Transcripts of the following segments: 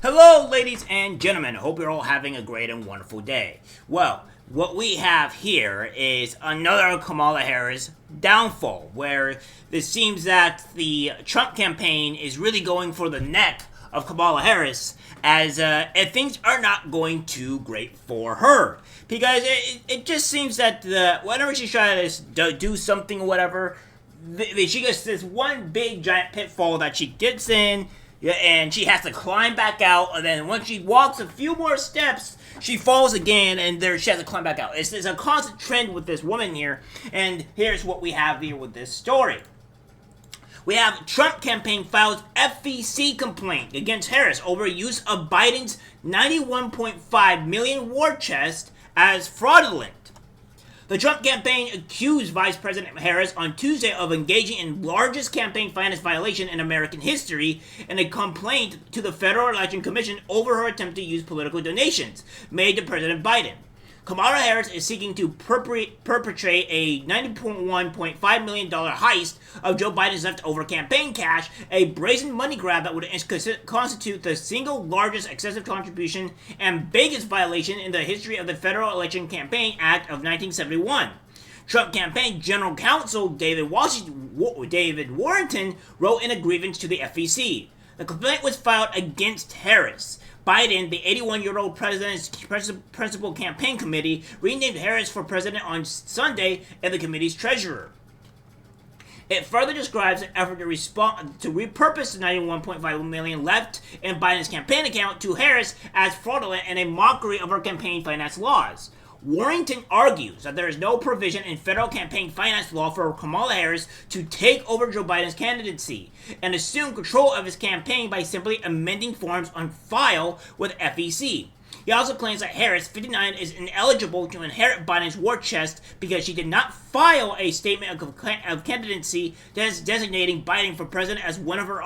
Hello, ladies and gentlemen. Hope you're all having a great and wonderful day. Well, what we have here is another Kamala Harris downfall, where it seems that the Trump campaign is really going for the neck of Kamala Harris, as things are not going too great for her. Because it just seems that whenever she's trying to do something or whatever, she gets this one big giant pitfall that she gets in, and she has to climb back out, and then once she walks a few more steps, she falls again, and she has to climb back out. It's a constant trend with this woman here, and here's what we have here with this story. We have Trump campaign files FEC complaint against Harris over use of Biden's $91.5 million war chest as fraudulent. The Trump campaign accused Vice President Harris on Tuesday of engaging in largest campaign finance violation in American history in a complaint to the Federal Election Commission over her attempt to use political donations made to President Biden. Kamala Harris is seeking to perpetrate a $91.5 million heist of Joe Biden's leftover campaign cash, a brazen money grab that would constitute the single largest excessive contribution and biggest violation in the history of the Federal Election Campaign Act of 1971. Trump campaign general counsel David Warrington wrote in a grievance to the FEC. The complaint was filed against Harris. Biden, the 81-year-old president's principal campaign committee, renamed Harris for president on Sunday and the committee's treasurer. It further describes an effort to repurpose the $91.5 million left in Biden's campaign account to Harris as fraudulent and a mockery of her campaign finance laws. Warrington argues that there is no provision in federal campaign finance law for Kamala Harris to take over Joe Biden's candidacy and assume control of his campaign by simply amending forms on file with FEC. He also claims that Harris, 59, is ineligible to inherit Biden's war chest because she did not file a statement of candidacy designating Biden for president as one of her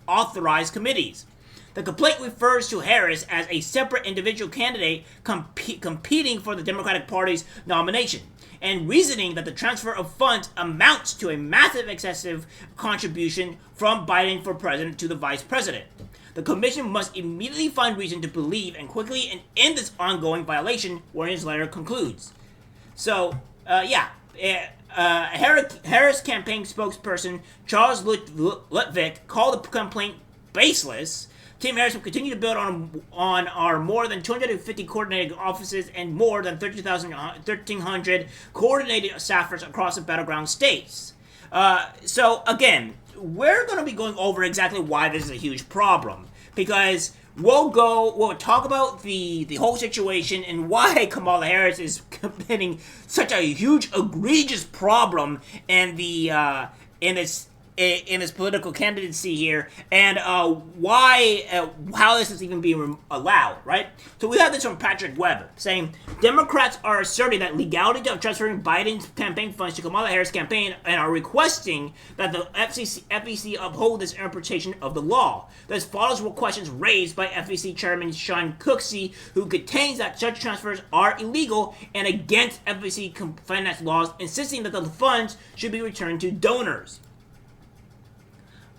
authorized committees. The complaint refers to Harris as a separate individual candidate competing for the Democratic Party's nomination, and reasoning that the transfer of funds amounts to a massive excessive contribution from Biden for president to the vice president. The commission must immediately find reason to believe and quickly end this ongoing violation, Warren's letter concludes. So, Harris campaign spokesperson Charles Lutvick called the complaint baseless. Team Harris will continue to build on our more than 250 coordinated offices and more than 1,300 coordinated staffers across the battleground states. So again, we're going to be going over exactly why this is a huge problem, because we'll talk about the whole situation and why Kamala Harris is committing such a huge, egregious problem in its political candidacy here, and how this is even being allowed, right? So we have this from Patrick Webb saying, Democrats are asserting that legality of transferring Biden's campaign funds to Kamala Harris' campaign and are requesting that the FEC uphold this interpretation of the law. This follows questions raised by FEC Chairman Sean Cooksey, who contains that such transfers are illegal and against FEC finance laws, insisting that the funds should be returned to donors.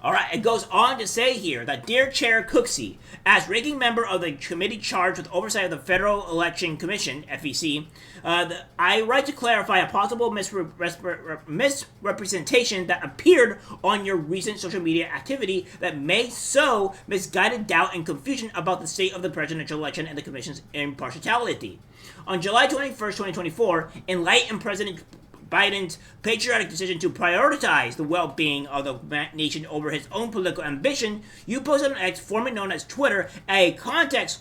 Alright, it goes on to say here that Dear Chair Cooksey, as ranking member of the committee charged with oversight of the Federal Election Commission, FEC, I write to clarify a possible misrepresentation that appeared on your recent social media activity that may sow misguided doubt and confusion about the state of the presidential election and the Commission's impartiality. On July 21st, 2024, in light of President Biden's patriotic decision to prioritize the well-being of the nation over his own political ambition, you posted on X, formerly known as Twitter, a contentless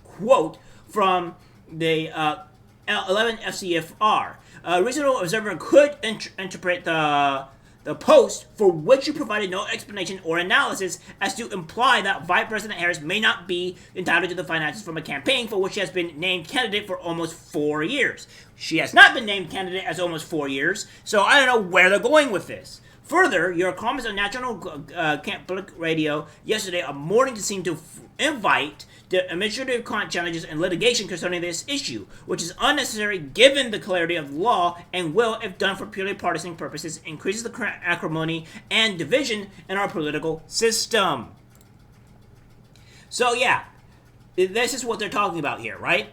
quote from the 11 FCFR. A reasonable observer could interpret the post, for which you provided no explanation or analysis, as to imply that Vice President Harris may not be entitled to the finances from a campaign for which she has been named candidate for almost 4 years. She has not been named candidate as almost 4 years, so I don't know where they're going with this. Further, your comments on National Public Radio yesterday morning seemed to invite the administrative challenges and litigation concerning this issue, which is unnecessary given the clarity of the law and will, if done for purely partisan purposes, increases the acrimony and division in our political system. So yeah, this is what they're talking about here, right?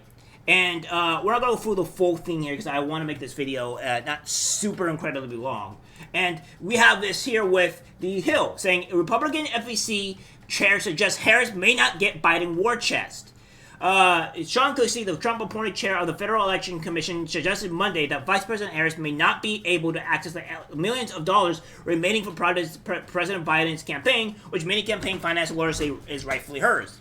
And we're not going to go through the full thing here because I want to make this video not super incredibly long. And we have this here with the Hill saying Republican FEC chair suggests Harris may not get Biden war chest. Sean Cooksey, the Trump-appointed chair of the Federal Election Commission, suggested Monday that Vice President Harris may not be able to access the millions of dollars remaining for President Biden's campaign, which many campaign finance lawyers say is rightfully hers.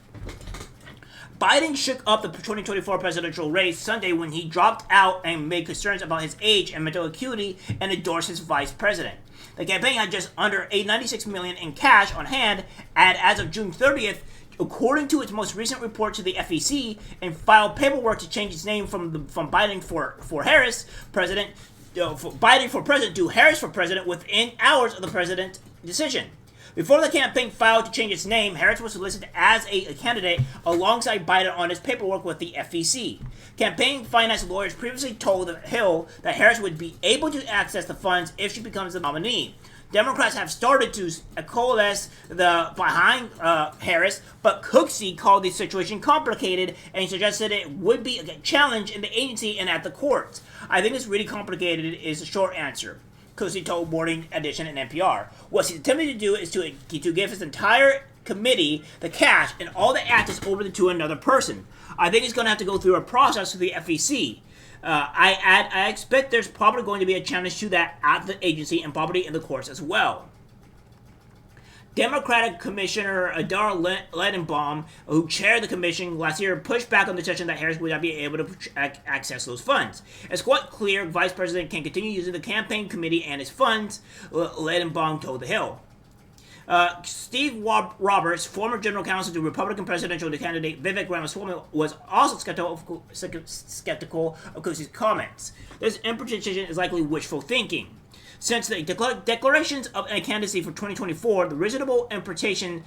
Biden shook up the 2024 presidential race Sunday when he dropped out and made concerns about his age and mental acuity and endorsed his vice president. The campaign had just under $96 million in cash on hand, and as of June 30th, according to its most recent report to the FEC, and filed paperwork to change its name from Biden for Harris president, Biden for president to Harris for president within hours of the president's decision. Before the campaign filed to change its name, Harris was listed as a candidate alongside Biden on his paperwork with the FEC. Campaign finance lawyers previously told the Hill that Harris would be able to access the funds if she becomes the nominee. Democrats have started to coalesce behind Harris, but Cooksey called the situation complicated and suggested it would be a challenge in the agency and at the courts. I think it's really complicated is the short answer, Cooksey told Morning Edition and NPR. What he's attempting to do is to give his entire committee the cash and all the assets over to another person. I think he's going to have to go through a process with the FEC. I expect there's probably going to be a challenge to that at the agency and probably in the courts as well. Democratic Commissioner Adar Ledenbaum, who chaired the commission last year, pushed back on the suggestion that Harris would not be able to access those funds. It's quite clear Vice President can continue using the campaign committee and its funds, Ledenbaum told The Hill. Steve Roberts, former general counsel to Republican presidential candidate Vivek Ramaswamy, was also skeptical of Cooksey's comments. This interpretation is likely wishful thinking. Since the declarations of a candidacy for 2024, the reasonable interpretation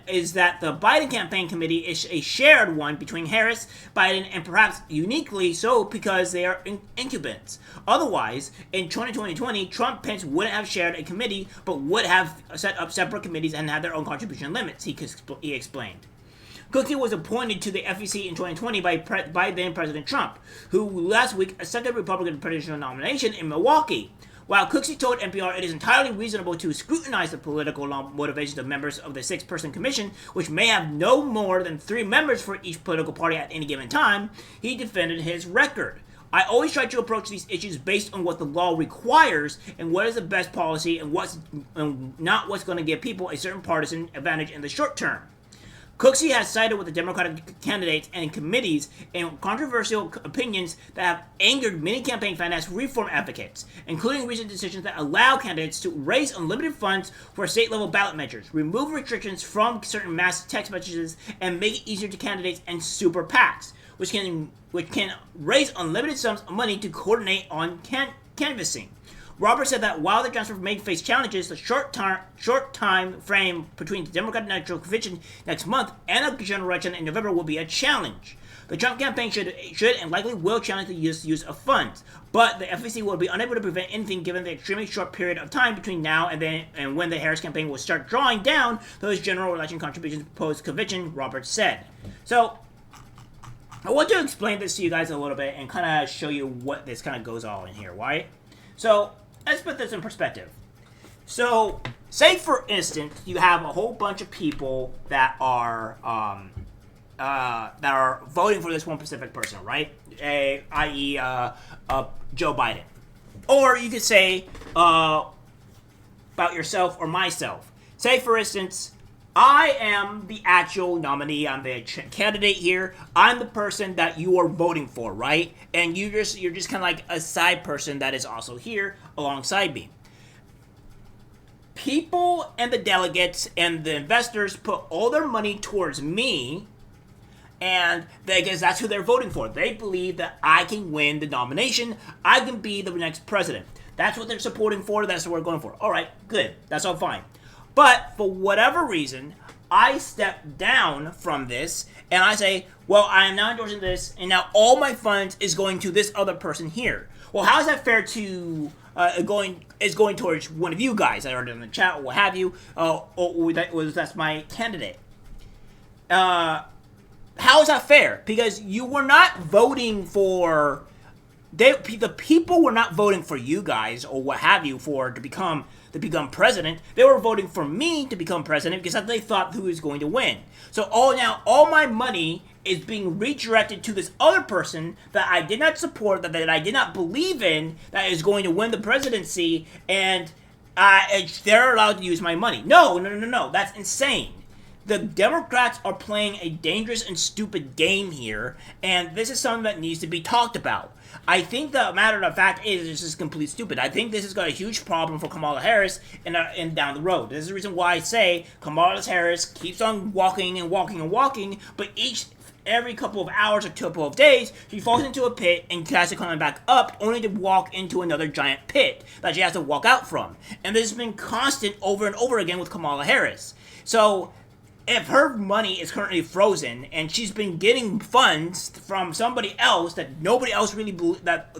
is that the Biden campaign committee is a shared one between Harris, Biden, and perhaps uniquely so because they are incumbents. Otherwise, in 2020, Trump Pence wouldn't have shared a committee, but would have set up separate committees and had their own contribution limits, he explained. Cooksey was appointed to the FEC in 2020 by then President Trump, who last week accepted Republican presidential nomination in Milwaukee. While Cooksey told NPR it is entirely reasonable to scrutinize the political motivations of members of the six-person commission, which may have no more than 3 members for each political party at any given time, he defended his record. I always try to approach these issues based on what the law requires and what is the best policy and not what's going to give people a certain partisan advantage in the short term. Cooksey has sided with the Democratic candidates and committees in controversial opinions that have angered many campaign finance reform advocates, including recent decisions that allow candidates to raise unlimited funds for state-level ballot measures, remove restrictions from certain mass text messages, and make it easier to candidates and super PACs, which can raise unlimited sums of money to coordinate on canvassing. Roberts said that while the transfer may face challenges, the short time frame between the Democratic National Convention next month and a general election in November will be a challenge. The Trump campaign should and likely will challenge the use of funds, but the FEC will be unable to prevent anything given the extremely short period of time between now and when the Harris campaign will start drawing down those general election contributions post-convention, Roberts said. So, I want to explain this to you guys a little bit and kind of show you what this kind of goes on in here, right? So, let's put this in perspective. So, say for instance, you have a whole bunch of people that are voting for this one specific person, right? I.e., Joe Biden. Or you could say about yourself or myself. Say for instance, I am the actual nominee. I'm the candidate here. I'm the person that you are voting for, right? And you're just kind of like a side person that is also here alongside me. People and the delegates and the investors put all their money towards me, and because that's who they're voting for. They believe that I can win the nomination. I can be the next president. That's what they're supporting for. That's what we're going for. All right, good. That's all fine. But for whatever reason, I step down from this and I say, well, I am now endorsing this, and now all my funds is going to this other person here. Well, how is that fair to going towards one of you guys that are in the chat or what have you? That's my candidate. how is that fair? Because you were not voting for... the people were not voting for you guys or what have you to become president. They were voting for me to become president because they thought who was going to win. So all my money is being redirected to this other person that I did not support, that I did not believe in, that is going to win the presidency, and they're allowed to use my money. No, that's insane. The Democrats are playing a dangerous and stupid game here, and this is something that needs to be talked about. I think the matter of fact is this is complete stupid. I think this has got a huge problem for Kamala Harris and down the road. This is the reason why I say Kamala Harris keeps on walking and walking and walking, but every couple of hours or couple of days, she falls into a pit and tries to climb back up, only to walk into another giant pit that she has to walk out from. And this has been constant over and over again with Kamala Harris. So if her money is currently frozen and she's been getting funds from somebody else that nobody else really believed that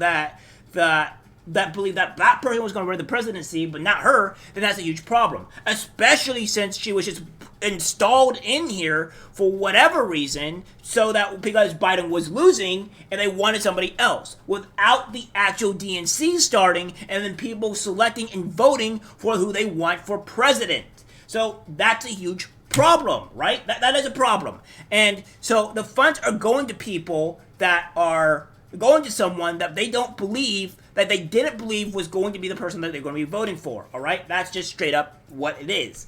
believed that person was going to win the presidency, but not her, then that's a huge problem. Especially since she was just installed in here for whatever reason, so that because Biden was losing and they wanted somebody else without the actual DNC starting and then people selecting and voting for who they want for president. So that's a huge problem, right? That is a problem. And so the funds are going to people that are going to someone that they don't believe, that they didn't believe was going to be the person that they're going to be voting for, all right? That's just straight up what it is.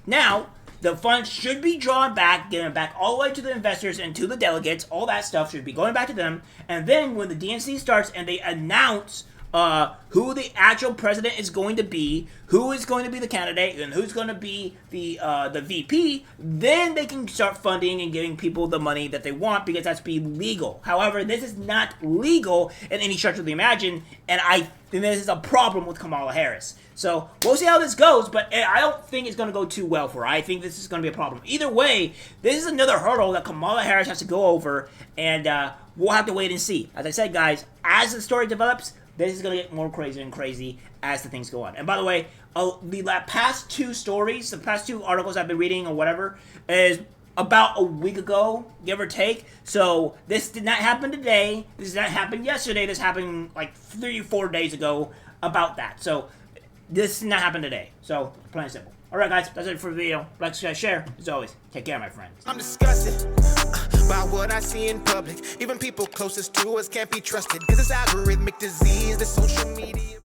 Now, the funds should be drawn back, given back all the way to the investors and to the delegates. All that stuff should be going back to them. And then when the DNC starts and they announce who the actual president is going to be, who is going to be the candidate, and who's going to be the VP, then they can start funding and giving people the money that they want, because that's be legal. However, this is not legal in any stretch of the imagine, and this is a problem with Kamala Harris. So we'll see how this goes, but I don't think it's going to go too well for her. I think this is going to be a problem. Either way, this is another hurdle that Kamala Harris has to go over, and we'll have to wait and see. As I said, guys, as the story develops, this is going to get more crazy and crazy as the things go on. And by the way, the past two stories, the past two articles I've been reading or whatever, is about a week ago, give or take. So this did not happen today. This did not happen yesterday. This happened like 3 or 4 days ago about that. So this did not happen today. So plain and simple. Alright guys, that's it for the video. Like, subscribe, share. As always, take care, my friends. I'm disgusted by what I see in public. Even people closest to us can't be trusted. This is algorithmic disease, the social media.